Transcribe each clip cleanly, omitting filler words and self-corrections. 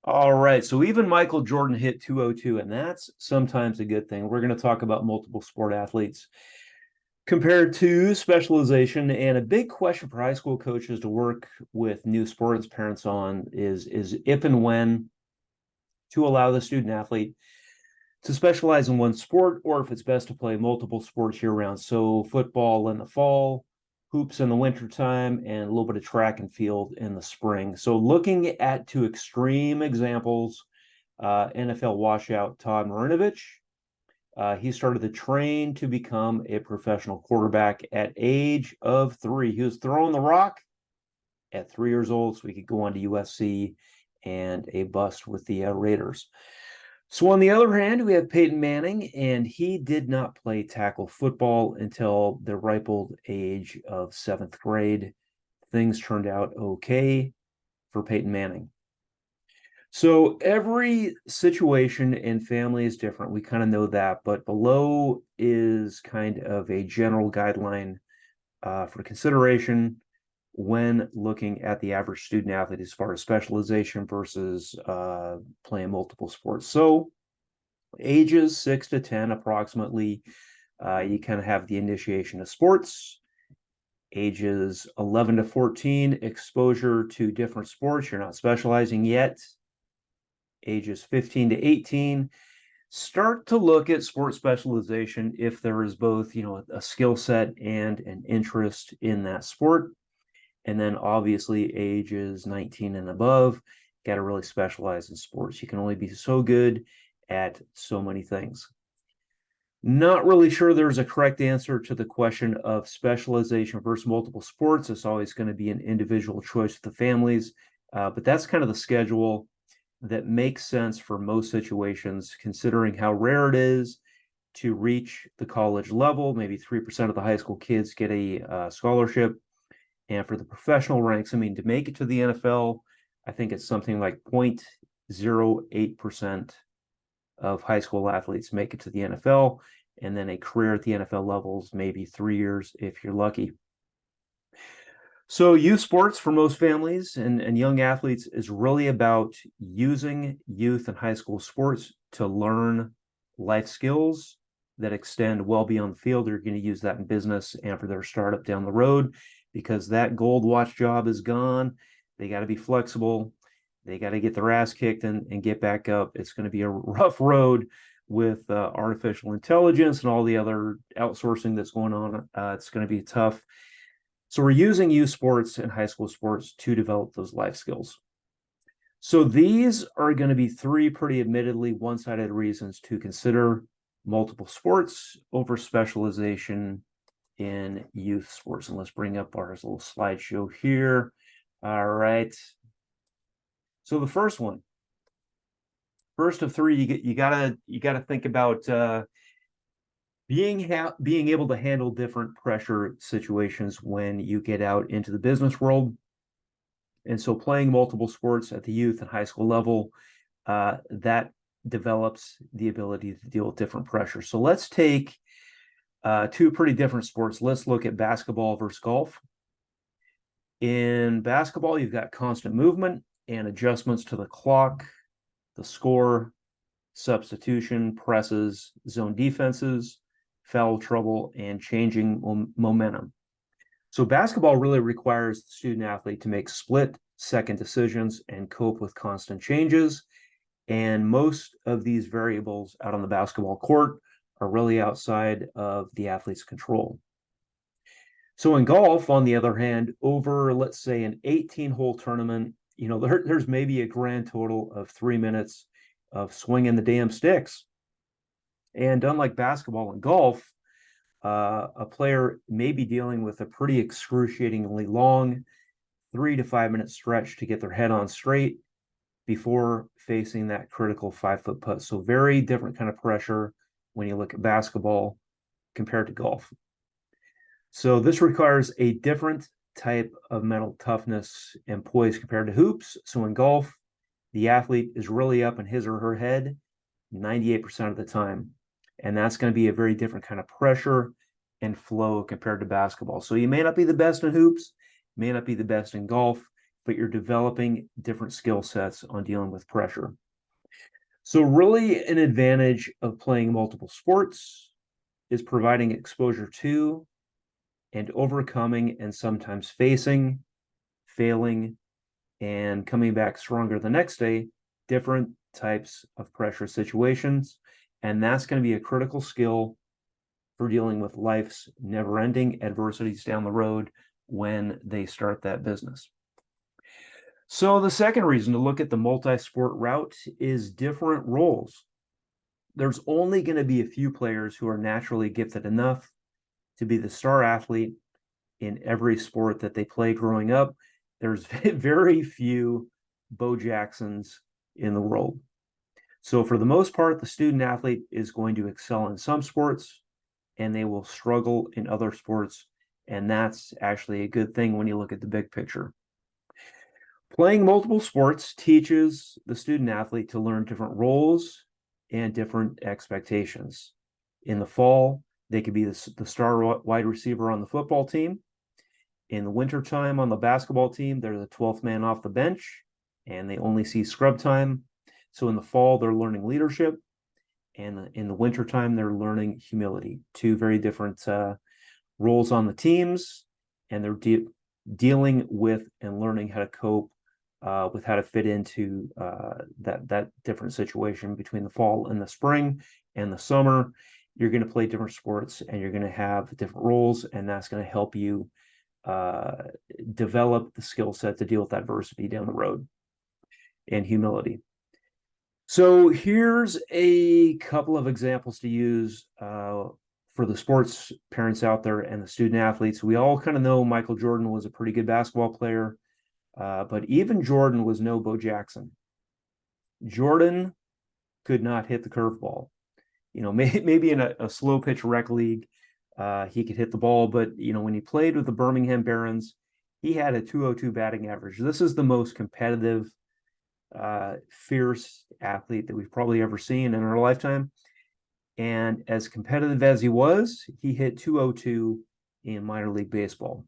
All right. So even Michael Jordan hit 202, and that's sometimes a good thing. We're going to talk about multiple sport athletes compared to specialization. And a big question for high school coaches to work with new sports parents on is if and when to allow the student athlete to specialize in one sport, or if it's best to play multiple sports year round. So football in the fall, hoops in the wintertime, and a little bit of track and field in the spring. So looking at two extreme examples, NFL washout Todd Marinovich. He started to train to become a professional quarterback at age of 3. He was throwing the rock at 3 years old, so he could go on to USC and a bust with the Raiders. So on the other hand, we have Peyton Manning, and he did not play tackle football until the ripe old age of 7th grade. Things turned out okay for Peyton Manning. So every situation and family is different. We kind of know that, but below is kind of a general guideline for consideration when looking at the average student athlete as far as specialization versus playing multiple sports. So ages 6 to 10 approximately, you kind of have the initiation of sports. Ages 11 to 14, exposure to different sports. You're not specializing yet. Ages 15 to 18, start to look at sports specialization if there is both, a skill set and an interest in that sport. And then obviously ages 19 and above, got to really specialize in sports. You can only be so good at so many things. Not really sure there's a correct answer to the question of specialization versus multiple sports. It's always going to be an individual choice of the families, but that's kind of the schedule that makes sense for most situations, considering how rare it is to reach the college level. Maybe 3% of the high school kids get a scholarship. And for the professional ranks, I mean, to make it to the NFL, I think it's something like 0.08% of high school athletes make it to the NFL. And then a career at the NFL levels, maybe 3 years if you're lucky. So youth sports for most families and young athletes is really about using youth and high school sports to learn life skills that extend well beyond the field. They're going to use that in business and for their startup down the road, because that gold watch job is gone. They got to be flexible. They got to get their ass kicked and get back up. It's going to be a rough road with artificial intelligence and all the other outsourcing that's going on. It's going to be tough. So we're using youth sports and high school sports to develop those life skills. So these are going to be three pretty admittedly one-sided reasons to consider multiple sports over specialization in youth sports. And let's bring up our little slideshow here. All right. So the first one, first of three, you gotta think about being able to handle different pressure situations when you get out into the business world. And so playing multiple sports at the youth and high school level, that develops the ability to deal with different pressure. So let's take two pretty different sports. Let's look at basketball versus golf. In basketball, you've got constant movement and adjustments to the clock, the score, substitution, presses, zone defenses, foul trouble, and changing momentum. So basketball really requires the student athlete to make split-second decisions and cope with constant changes. And most of these variables out on the basketball court are really outside of the athlete's control. So in golf, on the other hand, over, let's say, an 18-hole tournament, there's maybe a grand total of 3 minutes of swinging the damn sticks. And unlike basketball and golf, a player may be dealing with a pretty excruciatingly long 3 to 5 minute stretch to get their head on straight before facing that critical 5-foot putt. So very different kind of pressure when you look at basketball compared to golf. So this requires a different type of mental toughness and poise compared to hoops. So in golf, the athlete is really up in his or her head 98% of the time. And that's going to be a very different kind of pressure and flow compared to basketball. So you may not be the best in hoops, may not be the best in golf, but you're developing different skill sets on dealing with pressure. So really an advantage of playing multiple sports is providing exposure to and overcoming and sometimes facing, failing, and coming back stronger the next day, different types of pressure situations. And that's going to be a critical skill for dealing with life's never-ending adversities down the road when they start that business. So the second reason to look at the multi-sport route is different roles. There's only going to be a few players who are naturally gifted enough to be the star athlete in every sport that they play growing up. There's very few Bo Jacksons in the world. So for the most part, the student athlete is going to excel in some sports and they will struggle in other sports. And that's actually a good thing when you look at the big picture. Playing multiple sports teaches the student athlete to learn different roles and different expectations. In the fall, they could be the star wide receiver on the football team. In the wintertime on the basketball team, they're the 12th man off the bench and they only see scrub time. So in the fall, they're learning leadership. And in the wintertime, they're learning humility. Two very different roles on the teams. And they're dealing with and learning how to cope with how to fit into that different situation between the fall and the spring and the summer. You're going to play different sports and you're going to have different roles, and that's going to help you develop the skill set to deal with adversity down the road and humility. So here's a couple of examples to use for the sports parents out there and the student athletes. We all kind of know Michael Jordan was a pretty good basketball player, but even Jordan was no Bo Jackson. Jordan could not hit the curveball. You know, maybe in a slow pitch rec league, he could hit the ball, but you know, when he played with the Birmingham Barons, he had a 202 batting average. This is the most competitive, fierce athlete that we've probably ever seen in our lifetime. And as competitive as he was, he hit 202 in minor league baseball.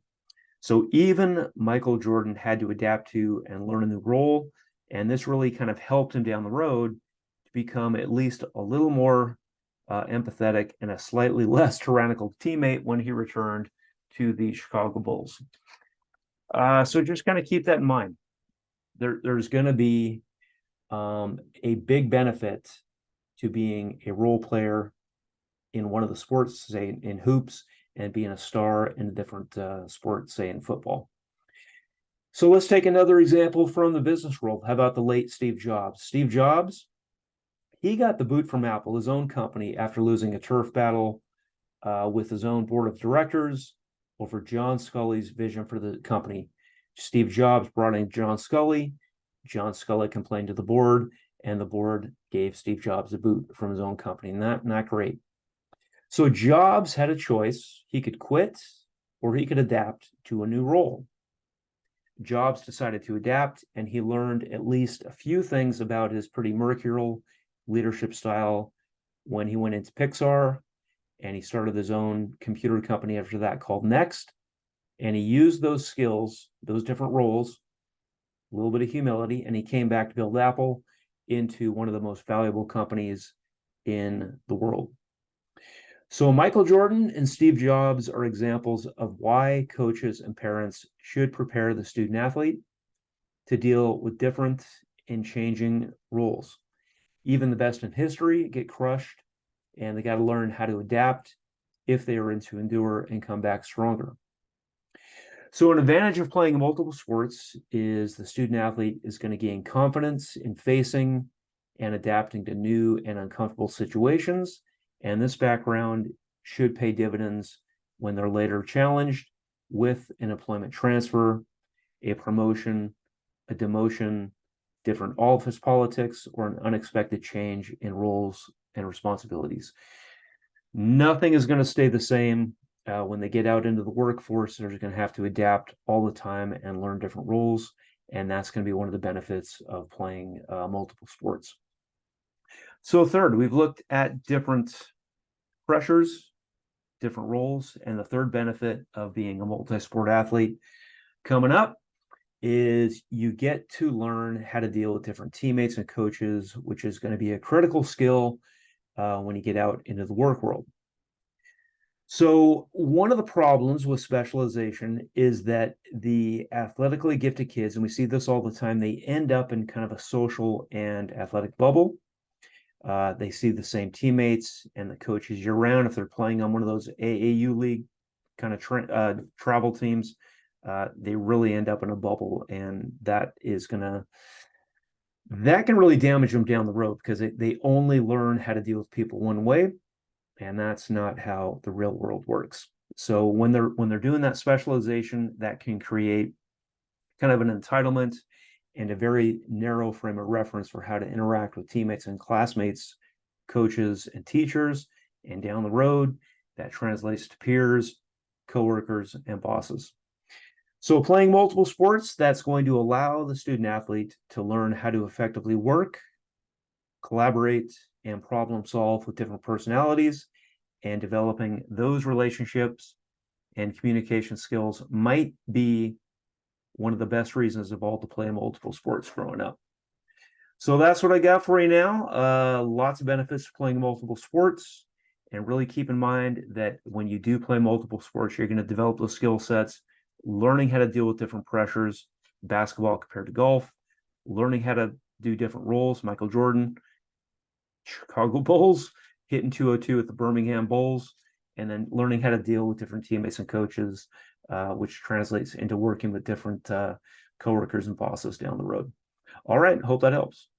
So even Michael Jordan had to adapt to and learn a new role. And this really kind of helped him down the road to become at least a little more empathetic and a slightly less tyrannical teammate when he returned to the Chicago Bulls. So just kind of keep that in mind. There's going to be a big benefit to being a role player in one of the sports, say in hoops, and being a star in a different sport, say in football. So let's take another example from the business world. How about the late Steve Jobs? Steve Jobs, he got the boot from Apple, his own company, after losing a turf battle with his own board of directors over John Scully's vision for the company. Steve Jobs brought in John Scully. John Scully complained to the board, and the board gave Steve Jobs a boot from his own company. Not great. So Jobs had a choice. He could quit or he could adapt to a new role. Jobs decided to adapt, and he learned at least a few things about his pretty mercurial leadership style when he went into Pixar, and he started his own computer company after that called Next. And he used those skills, those different roles, a little bit of humility, and he came back to build Apple into one of the most valuable companies in the world. So Michael Jordan and Steve Jobs are examples of why coaches and parents should prepare the student athlete to deal with different and changing roles. Even the best in history get crushed, and they got to learn how to adapt if they are to endure and come back stronger. So an advantage of playing multiple sports is the student athlete is going to gain confidence in facing and adapting to new and uncomfortable situations. And this background should pay dividends when they're later challenged with an employment transfer, a promotion, a demotion, different office politics, or an unexpected change in roles and responsibilities. Nothing is going to stay the same. When they get out into the workforce, they're going to have to adapt all the time and learn different roles. And that's going to be one of the benefits of playing multiple sports. So third, we've looked at different pressures, different roles, and the third benefit of being a multi-sport athlete. Coming up, is you get to learn how to deal with different teammates and coaches, which is going to be a critical skill when you get out into the work world. So, one of the problems with specialization is that the athletically gifted kids, and we see this all the time, they end up in kind of a social and athletic bubble. They see the same teammates and the coaches year round. If they're playing on one of those AAU league kind of travel teams, they really end up in a bubble, and that can really damage them down the road because they only learn how to deal with people one way, and that's not how the real world works. So when they're doing that specialization, that can create kind of an entitlement and a very narrow frame of reference for how to interact with teammates and classmates, coaches and teachers. And down the road, that translates to peers, coworkers, and bosses. So playing multiple sports, that's going to allow the student athlete to learn how to effectively work, collaborate, and problem solve with different personalities. And developing those relationships and communication skills might be one of the best reasons of all to play multiple sports growing up. So that's what I got for you now. Lots of benefits to playing multiple sports. And really keep in mind that when you do play multiple sports, you're going to develop those skill sets, learning how to deal with different pressures, basketball compared to golf, learning how to do different roles. Michael Jordan, Chicago Bulls, hitting 202 at the Birmingham Bulls, and then learning how to deal with different teammates and coaches, which translates into working with different coworkers and bosses down the road. All right, hope that helps.